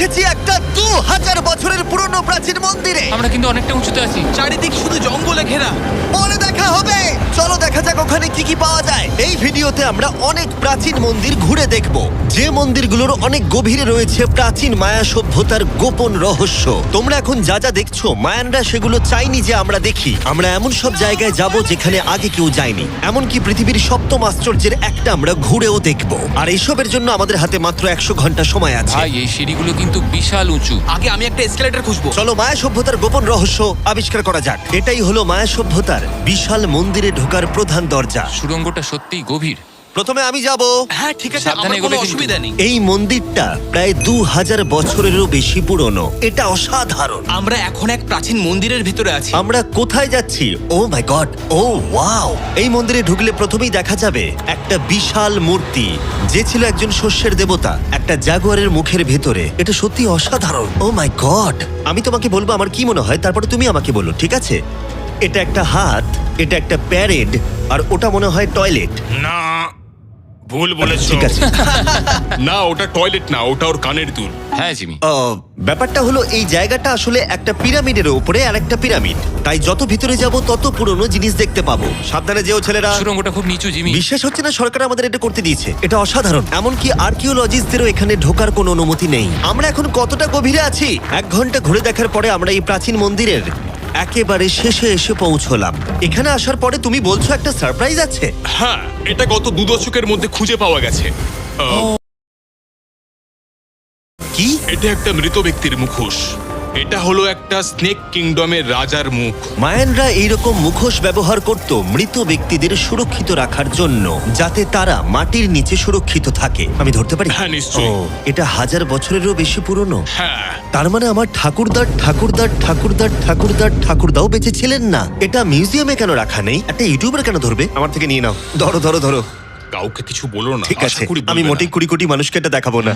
এসেছি একটা 2000 বছরের পুরনো প্রাচীন মন্দিরে। আমরা কিন্তু অনেকটা উঁচুতে আছি। চারিদিক শুধু জঙ্গলে ঘেরা। পরে দেখা হবে। চলো দেখা যাক ওখানে কি কি পাওয়া যায়। এই ভিডিওতে আমরা অনেক প্রাচীন মন্দির ঘুরে দেখব, যে মন্দিরগুলোর অনেক গভীরে রয়েছে প্রাচীন মায়া সভ্যতার গোপন রহস্য। তোমরা এখন যা যা দেখছো, মায়ানরা সেগুলো চাইনি যে আমরা দেখি। আমরা এমন সব জায়গায় যাব যেখানে আগে কেউ যায়নি, এমনকি পৃথিবীর সপ্তম আশ্চর্যের একটা আমরা ঘুরেও দেখব। আর এসবের জন্য আমাদের হাতে মাত্র 100 ঘন্টা সময় আছে। ভাই এই সিঁড়িগুলো কিন্তু বিশাল উঁচু। আগে আমি একটা এসকেলেটর খুঁজবো। চলো মায়া সভ্যতার গোপন রহস্য আবিষ্কার করা যাক। এটাই হলো মায়া সভ্যতার বিশাল মন্দিরে ঢোকার প্রধান দরজা। সুড়ঙ্গটা সত্যিই গভীর। প্রথমে আমি যাব। হ্যাঁ ঠিক আছে, সাবধানে আমার কোনো এগোবে কিন্তু। অসুবিধা নেই। এই মন্দিরটা প্রায় 2000 বছরেরও বেশি পুরনো। এটা অসাধারণ। আমরা এখন এক প্রাচীন মন্দিরের ভিতরে আছি। আমরা কোথায় যাচ্ছি? ও মাই গড, ও ওয়াও! এই মন্দিরে ঢুকলে প্রথমেই দেখা যাবে একটা বিশাল মূর্তি, যে ছিল একজন শস্যের দেবতা, একটা জাগুয়ারের মুখের ভেতরে। এটা সত্যি অসাধারণ। ও মাই গড! আমি তোমাকে বলবো আমার কি মনে হয়, তারপরে তুমি আমাকে বলো, ঠিক আছে? এটা একটা হাত, এটা একটা প্যারেড, আর ওটা মনে হয় টয়লেট। না, ভুল বলেছো। ঠিক আছে। না, ওটা টয়লেট না, ওটা ওর কানের দুল। হ্যাঁ জিমি। ব্যাপারটা হলো এই জায়গাটা আসলে একটা পিরামিডের উপরে আর একটা পিরামিড, তাই যত ভিতরে যাব তত পুরনো জিনিস দেখতে পাবো। সাবধানে যেও ছেলেরা। সুড়ঙ্গটা খুব নিচু জিমি। বিশ্বাস হচ্ছে না সরকার আমাদের এটা করতে দিয়েছে। এটা অসাধারণ। এমনকি আর্কিওলজিস্টদেরও এখানে ঢোকার কোনো অনুমতি নেই। আমরা এখন কতটা গভীরে আছি? 1 ঘন্টা ঘুরে দেখার পরে আমরা এই প্রাচীন মন্দিরের একেবারে শেষে এসে পৌঁছলাম। এখানে আসার পরে তুমি বলছো একটা সারপ্রাইজ আছে। হ্যাঁ, এটা গত 2 দশকের মধ্যে খুঁজে পাওয়া গেছে। কি? এটা একটা মৃত ব্যক্তির মুখোশ। এটা হলো একটা স্নেক কিংডমের রাজার মুখ। মায়ানরা এইরকম মুখোশ ব্যবহার করত মৃত ব্যক্তিদের সুরক্ষিত রাখার জন্য, যাতে তারা মাটির নিচে সুরক্ষিত থাকে। আমি ধরতে পারি? হ্যাঁ, নিশ্চয়ই। এটা 1000 বছরেরও বেশি পুরনো। হ্যাঁ, তার মানে আমার ঠাকুরদাও বেঁচে ছিলেন না। এটা মিউজিয়ামে কেন রাখা নেই? একটা ইউটিউবার কেন ধরবে? আমার থেকে নিয়ে নাও। ধরো। কাউকে কিছু বলো না। ঠিক আশা আছে, করি আমি বলবে মোটেই না। 20 কোটি মানুষকে এটা দেখাবো না।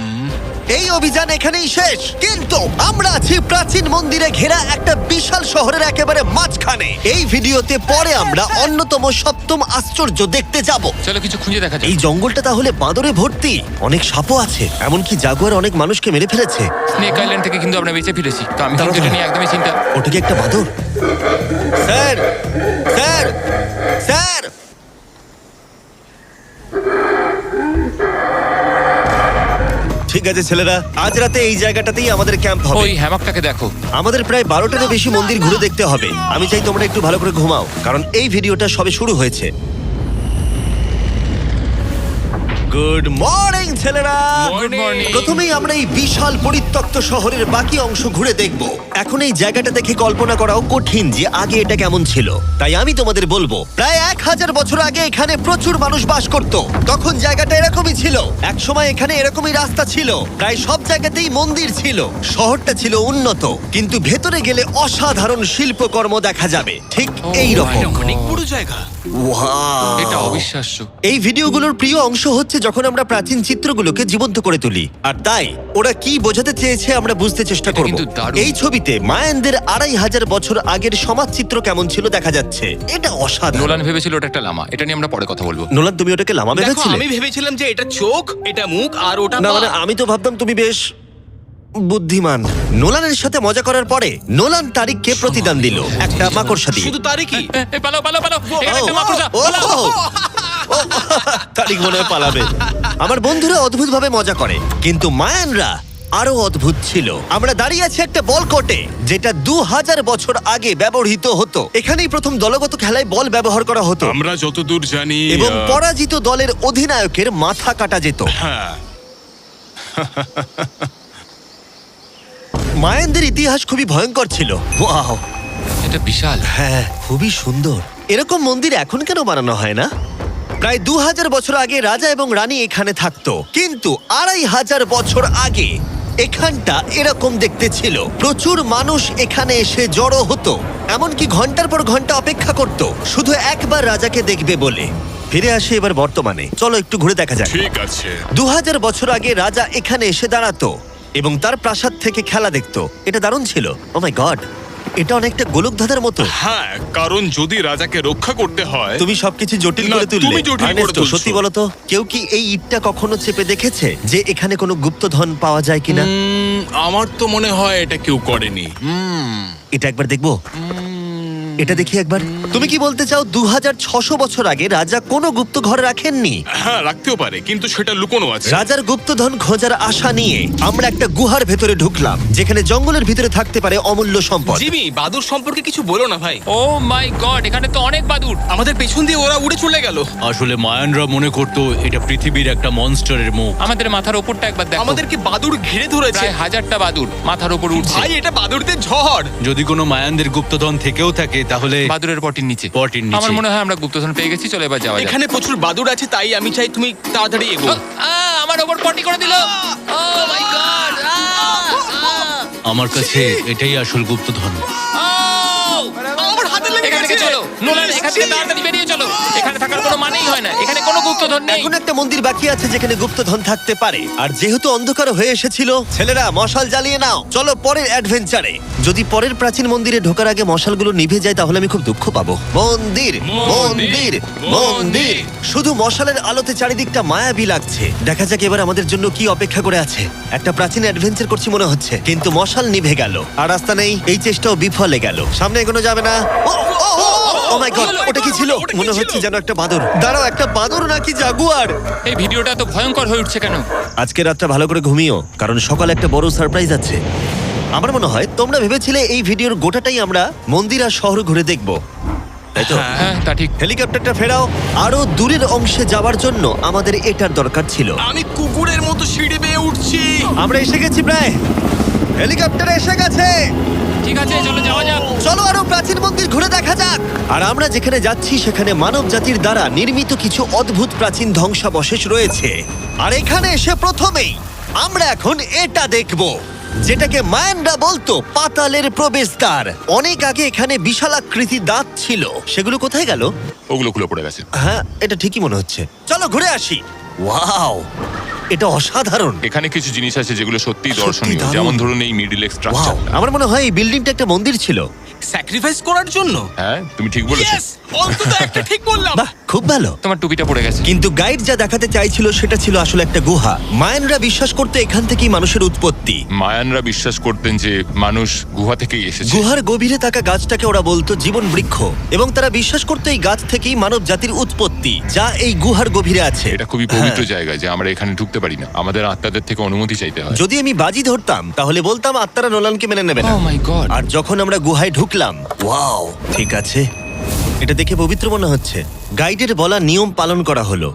এই অভিযান এখানেই শেষ, কিন্তু আমরা আছি প্রাচীন মন্দিরে ঘেরা একটা বিশাল শহরের একেবারে মাঝখানে। এই ভিডিওতে পরে আমরা অন্যতম সপ্তম আশ্চর্য দেখতে যাব। চলো কিছু খুঁজে দেখা যাক। এই জঙ্গলটা তাহলে বাঁদরে ভর্তি, অনেক সাপও আছে, এমনকি জাগুয়ার অনেক মানুষকে মেরে ফেলেছে। স্নেক আইল্যান্ড থেকে কিন্তু আমরা বেঁচে ফিরেছি, তো আমি দাঁড়াও, কিন্তু এটা দাঁড়াও। নিয়ে একদমই চিন্তা। ওটা কি একটা বাঁদর? Sir, sir, sir! ঠিক আছে ছেলেরা, আজ রাতে এই জায়গাটাতেই আমাদের ক্যাম্প হবে। ওই হ্যামকটাকে দেখো। আমাদের প্রায় 12টারও বেশি মন্দির ঘুরে দেখতে হবে। আমি চাই তোমরা একটু ভালো করে ঘুমাও, কারণ এই ভিডিওটা সবে শুরু হয়েছে। গুড মর্নিং ছেলেরা। Good morning. প্রথমেই আমরা এই বিশাল পরিত্যক্ত শহরের বাকি অংশ ঘুরে দেখব। এখন এই জায়গাটা দেখে কল্পনা করাও কঠিন যে আগে এটা কেমন ছিল। তাই আমি তোমাদের বলবো, প্রায় 1000 বছর আগে এখানে প্রচুর মানুষ বাস করত। তখন জায়গাটা এরকমই ছিল। একসময় এখানে এরকমই রাস্তা ছিল, প্রায় সব জায়গাতেই মন্দির ছিল। শহরটা ছিল উন্নত, কিন্তু ভেতরে গেলে অসাধারণ শিল্পকর্ম দেখা যাবে, ঠিক এই রকম। এটা অনেক বড় জায়গা। এটা অবিশ্বাস্য। এই ভিডিওগুলোর প্রিয় অংশ হচ্ছে যখন আমরা প্রাচীন চিত্রগুলোকে জীবন্ত করে তুলি, আর তাই ওরা কি বোঝাতে চেয়েছে আমরা বুঝতে চেষ্টা এটা করব। কিন্তু দারুণ। এই ছবিতে মায়ানদের 2500 বছর আগের সমাজ চিত্র কেমন ছিল দেখা যাচ্ছে। এটা অসাধারণ। নোলান ভেবেছিল ওটা একটা লামা। এটা নিয়ে আমরা পরে কথা বলবো। নোলান, তুমি ওটাকে লামা দেখো, ভেবেছিলে? আমি ভেবেছিলাম যে এটা চোখ, এটা মুখ, আর ওটা না পা। মানে আমি তো ভাবতাম তুমি বেশ বুদ্ধিমান। নোলানের সাথে মজা করার পরে নোলান তারিখকে প্রতিদান দিল একটা মাকড়সা দিয়ে। শুধু তারই কি? পালাও। এখানে একটা মাকড়সা। ও, পালাও। ও, তারিক মনে হয় পালাবে। আমার বন্ধুরা অদ্ভুত ভাবে মজা করে, কিন্তু মায়ানরা আরো অদ্ভুত ছিল। আমরা দাঁড়িয়ে আছি একটা বল কোর্টে, যেটা 2000 বছর আগে ব্যবহৃত হতো। এখানেই প্রথম দলগত খেলায় বল ব্যবহার করা হতো, আমরা যতদূর জানি এবং পরাজিত দলের অধিনায়কের মাথা কাটা যেত। হ্যাঁ, মায়ানদের ইতিহাস খুবই ভয়ঙ্কর ছিল। ওয়াও, এটা বিশাল। হ্যাঁ, খুবই সুন্দর। এরকম মন্দির এখন কেন বানানো হয় না? প্রায় 2000 বছর আগে রাজা এবং রানী এখানে থাকতো, কিন্তু 2500 বছর আগে এখানটা এরকম দেখতে ছিল। প্রচুর মানুষ এখানে এসে জড়ো হতো, এমনকি ঘন্টার পর ঘন্টা অপেক্ষা করত শুধু একবার রাজাকে দেখবে বলে। ফিরে আসে এবার বর্তমানে। চলো একটু ঘুরে দেখা যাক। ঠিক আছে। 2000 বছর আগে রাজা এখানে এসে দাঁড়াতো এবং তার প্রাসাদ থেকে খেলা দেখতো। এটা দারুণ ছিল। ও মাই গড, এটা অনেকটা গোলক ধাঁধার মতো। হ্যাঁ, কারণ যদি রাজাকে রক্ষা করতে হয় তুমি সবকিছু জটিল না, করে তুললে। তুমি জটিল করে আর্নেস্টো, তুলছো। সত্যি বলো তো, কেউ কি এই ইটটা কখনো চেপে দেখেছে যে এখানে কোনো গুপ্তধন পাওয়া যায় কিনা? আমার তো মনে হয় এটা কেউ করেনি। এটা একবার দেখবো। এটা দেখি একবার। তুমি কি বলতে চাও 2600 বছর আগে রাজা কোনো গুপ্ত ঘরে রাখেননি? হ্যাঁ, রাখতেও পারে, কিন্তু সেটা লুকোনো আছে। রাজার গুপ্তধন খোঁজার আশা নিয়ে আমরা একটা গুহার ভেতরে ঢুকলাম, যেখানে জঙ্গলের ভিতরে থাকতে পারে অমূল্য সম্পদ। জিমি, বাদুর সম্পর্কে কিছু বলো না ভাই। ও মাই গড, এখানে তো অনেক বাদুড়। আমাদের পেছন দিয়ে ওরা উড়ে চলে গেল। আসলে মায়ানরা মনে করতো এটা পৃথিবীর একটা মনস্টারের মুখ। আমাদের মাথার ওপরটা একবার দেখো, আমাদেরকে বাদুর ঘিরে ধরেছে। প্রায় 1000টা বাদুড় মাথার ওপর উঠছে। ভাই, এটা বাদুরদের ঝড়। যদি কোনো মায়ানদের গুপ্তধন থেকেও থাকে তাহলে বাদুড়ের পটির নিচে। পটির নিচে। আমার মনে হয় আমরা গুপ্তধন পেয়ে গেছি, চলে এবার যাওয়া যাক। এখানে প্রচুর বাদুর আছে, তাই আমি চাই তুমি তাড়াতাড়ি এগো। আমার ওপর পটি করে দিল। ও মাই গড। আমার কাছে এটাই আসল গুপ্তধন। আমার হাতে লেগে এখান থেকে গেছে। চলো নোলান, এখান থেকে তাড়াতাড়ি বেরিয়ে চলো। এখানে থাকার কোনো মানেই হয় না, এখানে কোনো গুপ্তধন নেই। এখন একটা মন্দির বাকি আছে যেখানে গুপ্তধন থাকতে পারে, আর যেহেতু অন্ধকার হয়ে এসেছিল, ছেলেরা মশাল জ্বালিয়ে নাও। চলো পরের অ্যাডভেঞ্চারে। যদি পরের প্রাচীন মন্দিরে ঢোকার আগে মশালগুলো নিভে যায় তাহলে আমি খুব দুঃখ পাবো। মন্দির, মন্দির, মন্দির। শুধু মশালের আলোতে চারিদিকটা মায়াবী লাগছে। দেখা যাক এবার আমাদের জন্য কি অপেক্ষা করে আছে। একটা প্রাচীন অ্যাডভেঞ্চার করছি মনে হচ্ছে, কিন্তু মশাল নিভে গেল আর রাস্তা নেই। এই চেষ্টাও বিফলে গেল। সামনে এগোনো যাবে না। ও মাই গড, ওটা কি ছিল? মনে হচ্ছে যেন একটা বাদর। দাঁড়াও, একটা বাদর নাকি জাগুয়ার? এই ভিডিওটা তো ভয়ঙ্কর হয়ে উঠছে কেন? আজকে রাতটা ভালো করে ঘুমিও, কারণ সকালে একটা বড় সারপ্রাইজ আছে। আমার মনে হয় তোমরা ভেবেছিলে এই ভিডিওর গোটাটাই আমরা মন্দির আর শহর ঘুরে দেখব, তাই তো? হ্যাঁ, তা ঠিক। হেলিকপ্টারটা ফেরাও। আরো দূরের অংশে যাওয়ার জন্য আমাদের এটার দরকার ছিল। আমি কুকুরের মতো সিঁড়ি বেয়ে উঠছি। আমরা এসে গেছি প্রায়। হেলিকপ্টার এসে গেছে। ঠিক আছে, চলো যাওয়া যাক। চলো আরো প্রাচীন মন্দির ঘুরে দেখা যাক। আর আমরা যেখানে যাচ্ছি সেখানে মানব জাতির দ্বারা নির্মিত কিছু অদ্ভুত প্রাচীন ধ্বংসাবশেষ রয়েছে। আর এখানে এসে প্রথমেই আমরা এখন এটা দেখব, যেটাকে মায়ানরা বলতো পাতালের প্রবেশদ্বার। অনেক আগে এখানে বিশালাকৃতি দাঁত ছিল, সেগুলো কোথায় গেল? ওগুলো খুলে পড়ে গেছে। হ্যাঁ, এটা ঠিকই মনে হচ্ছে। চলো ঘুরে আসি। ওয়াও, এটা অসাধারণ। এখানে কিছু জিনিস আছে যেগুলো সত্যিই সত্যি দর্শনীয়, দারুণ। যেমন ধরুন এই মিডল এক্স ওয়াও, স্ট্রাকচারটা। আমার মনে হয় এই বিল্ডিংটা একটা মন্দির ছিল। স্যাক্রিফাইস করার জন্য। হ্যাঁ, তুমি ঠিক বলেছো। Yes! অন্তত একটা ঠিক বললাম। বাহ, খুব ভালো। তোমার টুপিটা পড়ে গেছে। কিন্তু গাইড যা দেখাতে চাইছিল সেটা ছিল আসলে একটা গুহা। মায়ানরা বিশ্বাস করতে এখান থেকেই মানুষের উৎপত্তি। মায়ানরা বিশ্বাস করতেন যে মানুষ গুহা থেকেই এসেছে। গুহার গভীরে থাকা গাছটাকে ওরা বলতো জীবন বৃক্ষ, এবং তারা বিশ্বাস করতো এই গাছ থেকেই মানব জাতির উৎপত্তি, যা এই গুহার গভীরে আছে। এটা খুবই পবিত্র হ্যাঁ। জায়গা যে আমরা এখানে ঢুকতে পারি না, আমাদের আত্মাদের থেকে অনুমতি চাইতে হয়। যদি আমি বাজি ধরতাম তাহলে বলতাম আত্মারা নোলানকে মেনে নেবে না। ও মাই গড। আর যখন আমরা গুহায় ঢুকলাম, ওয়াও, ঠিক আছে, এটা দেখে পবিত্র মনে হচ্ছে। গাইডের বলা নিয়ম পালন করা হলো।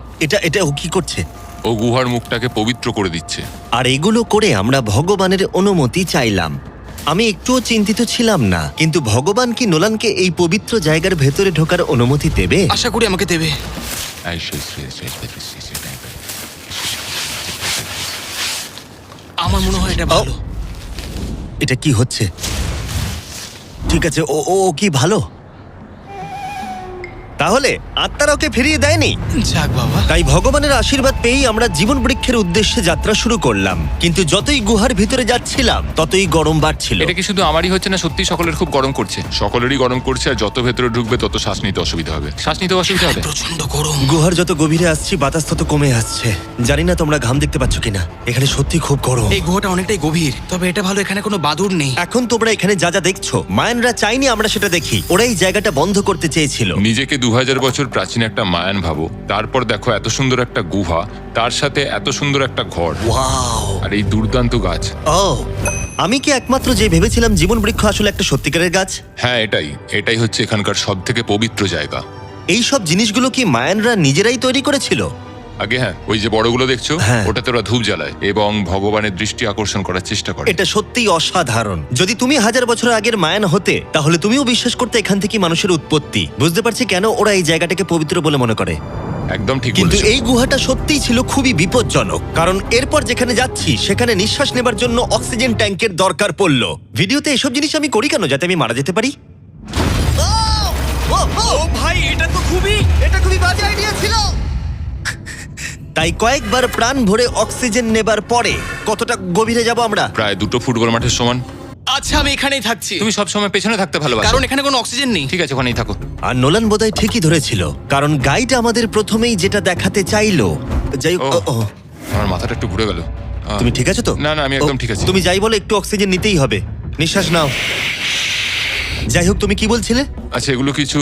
এটা ও কি করছে? ও গুহার মুখটাকে পবিত্র করে দিচ্ছে। আর এগুলো করে আমরা ভগবানের অনুমতি চাইলাম। আমি একটুও চিন্তিত ছিলাম না, কিন্তু ভগবান কি নোলানকে এই পবিত্র জায়গার ভেতরে ঢোকার অনুমতি দেবে? আশা করি আমাকে দেবে। আমার মনে হয় এটা ভালো। এটা কি হচ্ছে? ঠিক আছে, ও ও ও কি ভালো? তাহলে আত্মারা ওকে ফিরিয়ে দেয়নি। যাক বাবা। তাই ভগবানের আশীর্বাদ পেয়েই আমরা জীবন বৃক্ষের উদ্দেশ্যে যাত্রা শুরু করলাম। কিন্তু যতই গুহার ভিতরে যাচ্ছিলাম ততই গরম বাড়ছিল। এটা কি শুধু আমারই হচ্ছে না, সত্যি সকলের খুব গরম করছে। সকলেরই গরম করছে, আর যত ভেতরে ঢুকবে তত শ্বাস নিতে অসুবিধা হবে। শ্বাস নিতে অসুবিধা হবে। প্রচন্ড গরম। গুহার যত গভীরে আসছি বাতাস তত কমে আসছে। জানি না তোমরা ঘাম দেখতে পাচ্ছ কিনা, এখানে সত্যি খুব গরম। এই গুহাটা অনেকটাই গভীর, তবে এটা ভালো, এখানে কোনো বাদুড় নেই। এখন তোমরা এখানে যা যা দেখছো, মায়ানরা চাইনি আমরা সেটা দেখি। ওরা এই জায়গাটা বন্ধ করতে চেয়েছিল। নিজেকে 2000 বছর প্রাচীন একটা মায়ান ভাবো, তারপর দেখো এত সুন্দর একটা গুহা, তার সাথে এত সুন্দর একটা ঘর, ওয়াও, আর এই দুর্দান্ত গাছ। ও, আমি কি একমাত্র যে ভেবেছিলাম জীবন বৃক্ষ আসলে একটা সত্যিকারের গাছ? হ্যাঁ, এটাই হচ্ছে এখানকার সব থেকে পবিত্র জায়গা। এই সব জিনিসগুলো কি মায়ানরা নিজেরাই তৈরি করেছিল? আগে হ্যাঁ, ওই যে বড়গুলো দেখছো, হ্যাঁ। ওটাতে ওরা ধূপ জ্বালায় এবং ভগবানের দৃষ্টি আকর্ষণ করার চেষ্টা করে। এটা সত্যিই অসাধারণ। যদি তুমি 1000 বছর আগের মায়ান হতে, তাহলে তুমিও বিশ্বাস করতে এখান থেকে মানুষের উৎপত্তি। বুঝতে পারছি কেন ওরা এই জায়গাটাকে পবিত্র বলে মনে করে। একদম ঠিক কিন্তু বলেছো। এই গুহাটা সত্যিই ছিল খুবই বিপজ্জনক, কারণ এরপর যেখানে যাচ্ছি সেখানে নিঃশ্বাস নেবার জন্য অক্সিজেন ট্যাঙ্কের দরকার পড়লো। ভিডিওতে এসব জিনিস আমি করি কেন? যাতে আমি মারা যেতে পারি। ও ভাই, এটা তো এটা খুবই বাজে আইডিয়া ছিল। তাই কয়েকবার প্রাণ ভরে অক্সিজেন নেবার পরে কতটা গভীরে যাব আমরা? প্রায় 2 ফুটবল মাঠের সমান। আচ্ছা আমি এখানেই থাকছি তুমি সবসময় পেছনে থাকতে ভালোবাসো। কারণ এখানে কোনো অক্সিজেন নেই। ঠিক আছে, ওখানেই থাকো। আর নোলান বোধহয় ঠিকই ধরেছিল, কারণ গাইড আমাদের প্রথমেই যেটা দেখাতে চাইলো। যাই হোক, ও। আমার মাথাটা একটু ঘুরে গেল। তুমি ঠিক আছো তো? না, না, আমি একদম ঠিক আছি। তুমি যাই বলো, একটু অক্সিজেন নিতেই হবে। নিঃশ্বাস নাও। যাই হোক, তুমি কি বলছিলে? আচ্ছা, এগুলো কিছু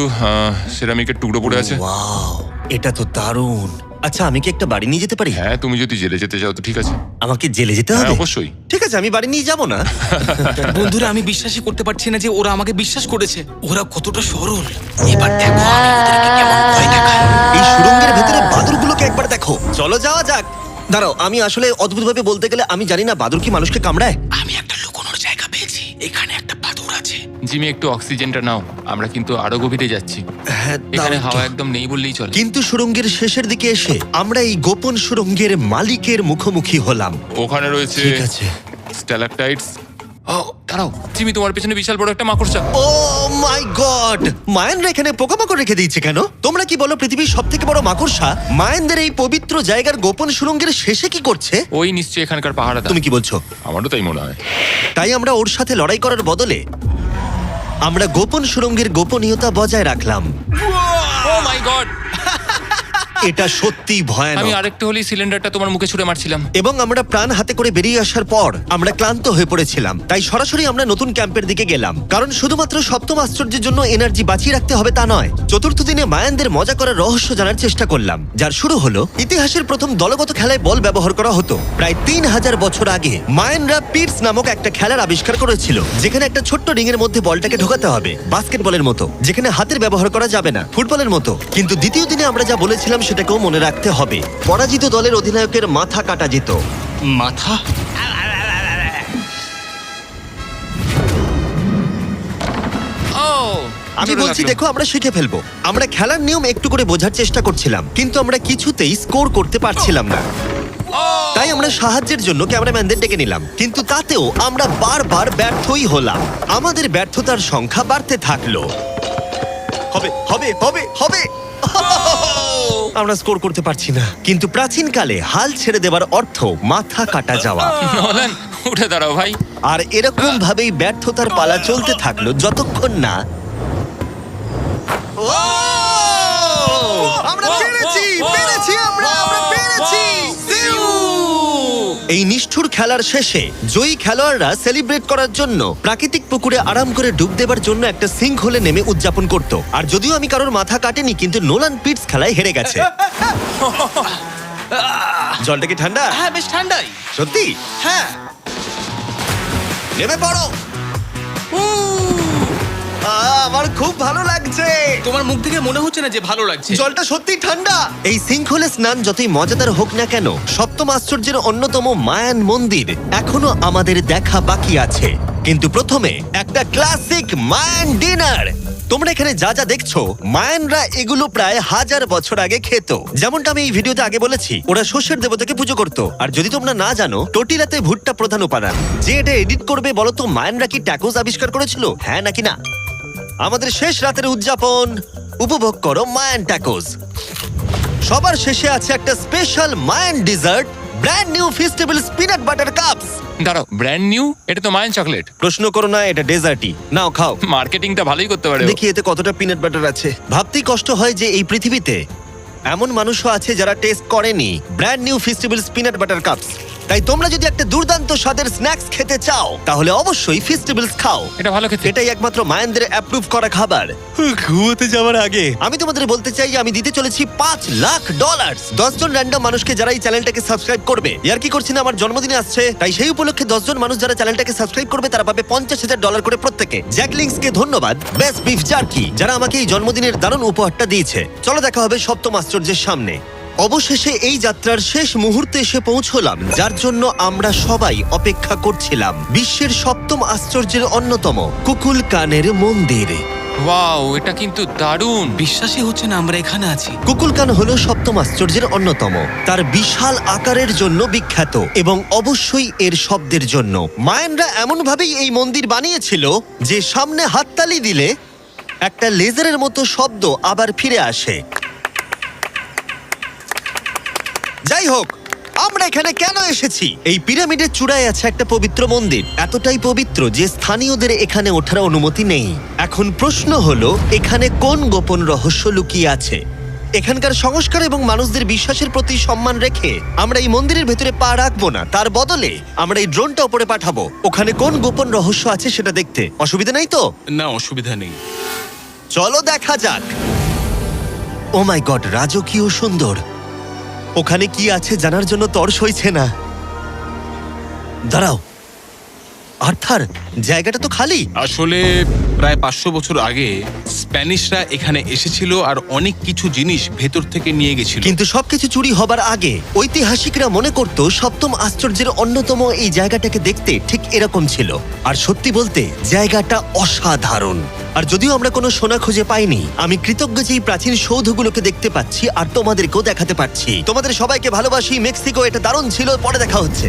সেরামিকের টুকরো পড়ে আছে। ওয়াও, এটা তো দারুণ। আচ্ছা, আমি কি একটা বাড়ি নিয়ে যেতে পারি? হ্যাঁ, তুমি যদি জেলে যেতে চাও তো ঠিক আছে। আমাকে জেলে যেতে হ্যাঁ, হবে? অবশ্যই। ঠিক আছে, আমি বাড়ি নিয়ে যাব না। বন্ধুরা, আমি বিশ্বাসই করতে পারছি না যে ওরা আমাকে বিশ্বাস করেছে। ওরা কতটা সরল। এবার দেখো আমি ওদেরকে কেমন ভয় দেখাই। এই সুড়ঙ্গের ভেতরে বাদুরগুলোকে একবার দেখো। চলো যাওয়া যাক। দাঁড়াও, আমি আসলে অদ্ভুতভাবে বলতে গেলে আমি জানি না বাদুর কি মানুষকে কামড়ায়। আমি একটা লুকোনোর জায়গা পেয়েছি। এখানে একটা বাদুড় আছে। জিমি, একটু অক্সিজেনটা নাও। আমরা কিন্তু আরো গভীরে যাচ্ছি। হ্যাঁ, দাও এখানে একটু। হাওয়া একদম নেই বললেই চলে। কিন্তু সুড়ঙ্গের শেষের দিকে এসে আমরা এই গোপন সুড়ঙ্গের মালিকের মুখোমুখি হলাম। ওখানে রয়েছে ঠিক আছে। স্ট্যালাকটাইটস। ও, দাঁড়াও জিমি, তোমার পেছনে বিশাল বড় একটা মাকড়সা। ও মাই গড! মায়ানরা এখানে পোকামাকড় রেখে দিয়েছে কেন? তোমরা কি বলো, পৃথিবীর সবথেকে বড় মাকড়সা মায়ানদের এই পবিত্র জায়গার গোপন সুড়ঙ্গের শেষে কি করছে? ওই নিশ্চয়ই এখানকার পাহাড়া। তুমি কি বলছো? আমারও তাই মনে হয়। তাই আমরা ওর সাথে লড়াই করার বদলে আমরা গোপন সুড়ঙ্গের গোপনীয়তা বজায় রাখলাম। ও মাই গড! এটা সত্যিই আমি ভয়ানক। আরেকটু হলেই সিলিন্ডারটা তোমার মুখে ছুঁড়ে মারছিলাম। এবং আমরা প্রাণ হাতে করে বেরিয়ে আসার পর আমরা ক্লান্ত হয়ে পড়েছিলাম, তাই সরাসরি আমরা নতুন ক্যাম্পের দিকে গেলাম। কারণ শুধুমাত্র সপ্তম আশ্চর্যের জন্য এনার্জি বাঁচিয়ে রাখতে হবে তা নয়। চতুর্থ দিনে মায়ানদের মজা করার রহস্য জানার চেষ্টা করলাম, যার শুরু হলো ইতিহাসের প্রথম দলগত খেলায় বল ব্যবহার করা হতো। প্রায় 3000 বছর আগে মায়ানরা পিটস নামক একটা খেলার আবিষ্কার করেছিল, যেখানে একটা ছোট্ট রিং এর মধ্যে বলটাকে ঢোকাতে হবে, বাস্কেটবলের মতো, যেখানে হাতের ব্যবহার করা যাবে না, ফুটবলের মতো। কিন্তু দ্বিতীয় দিনে আমরা যা বলেছিলাম সেটাকেও মনে রাখতে হবে। পরাজিত দলের অধিনায়কের মাথা কাটা যেত। মাথা? ও, আমি জোরে বলছি লাগলো। দেখো, আমরা শিখে ফেলবো। আমরা খেলার নিয়ম একটু করে বোঝার চেষ্টা করছিলাম, কিন্তু আমরা কিছুতেই স্কোর করতে পারছিলাম না। তাই আমরা সাহায্যের জন্য ক্যামেরাম্যানদের ডেকে নিলাম, কিন্তু তাতেও আমরা বারবার ব্যর্থই হলাম। আমাদের ব্যর্থতার সংখ্যা বাড়তে থাকলো। হবে হবে হবে হবে আমরা স্কোর করতে পারছি না। কিন্তু প্রাচীনকালে হাল ছেড়ে দেওয়ার অর্থ মাথা কাটা যাওয়া। নোলান, উঠে দাঁড়াও ভাই। আর এরকম ভাবেই ব্যর্থতার পালা চলতে থাকলো যতক্ষণ না আমরা পেরেছি, পেরেছি, আমরা পেরেছি। এই নিষ্ঠুর খেলার শেষে জয়ী খেলোয়াড়রা সেলিব্রেট করার জন্য প্রাকৃতিক পুকুরে আরাম করে ডুব দেবার জন্য একটা সিঙ্ক হোলে নেমে উদযাপন করত। আর যদিও আমি কারোর মাথা কাটেনি, কিন্তু নোলান পিটস খেলায় হেরে গেছে। জলটা কি ঠান্ডা? হ্যাঁ, বেশ ঠান্ডাই। সত্যি? হ্যাঁ। নেমে পড়ো। আমার খুব ভালো লাগছে। তোমার মুখ থেকে মনে হচ্ছে না যে ভালো লাগছে। জলটা সত্যি ঠান্ডা। এই সিঙ্কহোলে স্নান যতই মজাদার হোক না কেন, সপ্তম আশ্চর্যের অন্যতম মায়ান মন্দির এখনো আমাদের দেখা বাকি আছে। কিন্তু প্রথমে একটা ক্লাসিক মায়ান ডিনার। তোমরা এখানে যা যা দেখছো, মায়ানরা এগুলো প্রায় 1000 বছর আগে খেত। যেমনটা আমি এই ভিডিওতে আগে বলেছি, ওরা শস্যের দেবতাকে পুজো করত। আর যদি তোমরা না জানো, টোটিলাতে ভুট্টা প্রধান উপাদান। যে এটা এডিট করবে বলো তো, মায়ানরা কি ট্যাকোস আবিষ্কার করেছিল, হ্যাঁ নাকি না? আমাদের শেষ রাতের উদযাপন উপভোগ করো মায়ান ট্যাকোস। সবার শেষে আছে একটা special Mayan dessert, brand new festival peanut butter cups. দাঁড়াও, ব্র্যান্ড নিউ? এটা তো মায়ান চকলেট। প্রশ্ন করো না, এটা ডেজার্টই। নাও খাও। মার্কেটিংটা ভালোই করতে পারে ও। দেখি এতে কতটা পিনাট বাটার আছে। ভাবতেই কষ্ট হয় যে এই পৃথিবীতে এমন মানুষও আছে যারা টেস্ট করেনি brand new festival peanut butter cups. তাই তোমরা যদি একটা দুর্দান্ত স্বাদের স্ন্যাক্স খেতে চাও, তাহলে অবশ্যই ফেস্টিভ্যালস খাও। এটা ভালো খেতে। এটাই একমাত্র মায়ানদের অ্যাপ্রুভ করা খাবার। ঘুমোতে যাওয়ার আগে আমি তোমাদের বলতে চাই যে আমি দিতে চলেছি $5 লাখ। 10 জন র্যান্ডম মানুষকে যারা এই চ্যানেলটাকে সাবস্ক্রাইব করবে। ইয়ার কি করছি না, আমার জন্মদিনে আসছে, তাই সেই উপলক্ষে 10 জন মানুষ যারা চ্যানেলটাকে সাবস্ক্রাইব করবে তারা পাবে $50,000 করে প্রত্যেকে। জ্যাকলিংসকে ধন্যবাদ, বেস্ট বিফ জার্কি, যারা আমাকে এই জন্মদিনের দারুণ উপহারটা দিয়েছে। চলো দেখা হবে সপ্তম আশ্চর্যের সামনে। অবশেষে এই যাত্রার শেষ মুহূর্তে এসে পৌঁছলাম, যার জন্য আমরা সবাই অপেক্ষা করছিলাম। বিশ্বের সপ্তম আশ্চর্যের অন্যতম কুকুলকানের মন্দির। ওয়াও, এটা কিন্তু দারুণ। বিশ্বাসই হচ্ছে না আমরা এখানে আছি। কুকুলকান হলো সপ্তম আশ্চর্যের অন্যতম। তার বিশাল আকারের জন্য বিখ্যাত এবং অবশ্যই এর শব্দের জন্য। মায়ানরা এমন ভাবেই এই মন্দির বানিয়েছিল যে সামনে হাততালি দিলে একটা লেজারের মতো শব্দ আবার ফিরে আসে। যাই হোক, আমরা এখানে কেন এসেছি? এই পিরামিডের চূড়ায় আছে একটা পবিত্র মন্দির, এতটাই পবিত্র যে স্থানীয়দের এখানে ওঠার অনুমতি নেই। এখন প্রশ্ন হলো, এখানে কোন গোপন রহস্য লুকিয়ে আছে? এখানকার সংস্কার এবং মানুষদের বিশ্বাসের প্রতি সম্মান রেখে আমরা এই মন্দিরের ভেতরে পা রাখবো না, তার বদলে আমরা এই ড্রোনটা উপরে পাঠাবো ওখানে কোন গোপন রহস্য আছে সেটা দেখতে। অসুবিধা নেই তো? না, অসুবিধা নেই। চলো দেখা যাক। ও মাই গড, রাজকীয় সুন্দর। ওখানে কি আছে জানার জন্য তর সইছে না। দাঁড়াও, আর্থার, জায়গাটা তো খালি। আসলে প্রায় 500 বছর আগে স্প্যানিশরা এখানে এসেছিল আর অনেক কিছু জিনিস ভেতর থেকে নিয়ে গেছিল। কিন্তু সবকিছু চুরি হবার আগে ঐতিহাসিকরা মনে করত সপ্তম আশ্চর্যের অন্যতম এই জায়গাটাকে দেখতে ঠিক এরকম ছিল। আর সত্যি বলতে জায়গাটা অসাধারণ। আর যদিও আমরা কোনো সোনা খুঁজে পাইনি, আমি কৃতজ্ঞ যে এই প্রাচীন সৌধগুলোকে দেখতে পাচ্ছি আর তোমাদেরকেও দেখাতে পারছি। তোমাদের সবাইকে ভালোবাসি। মেক্সিকো, এটা দারুণ ছিল। পরে দেখা হচ্ছে।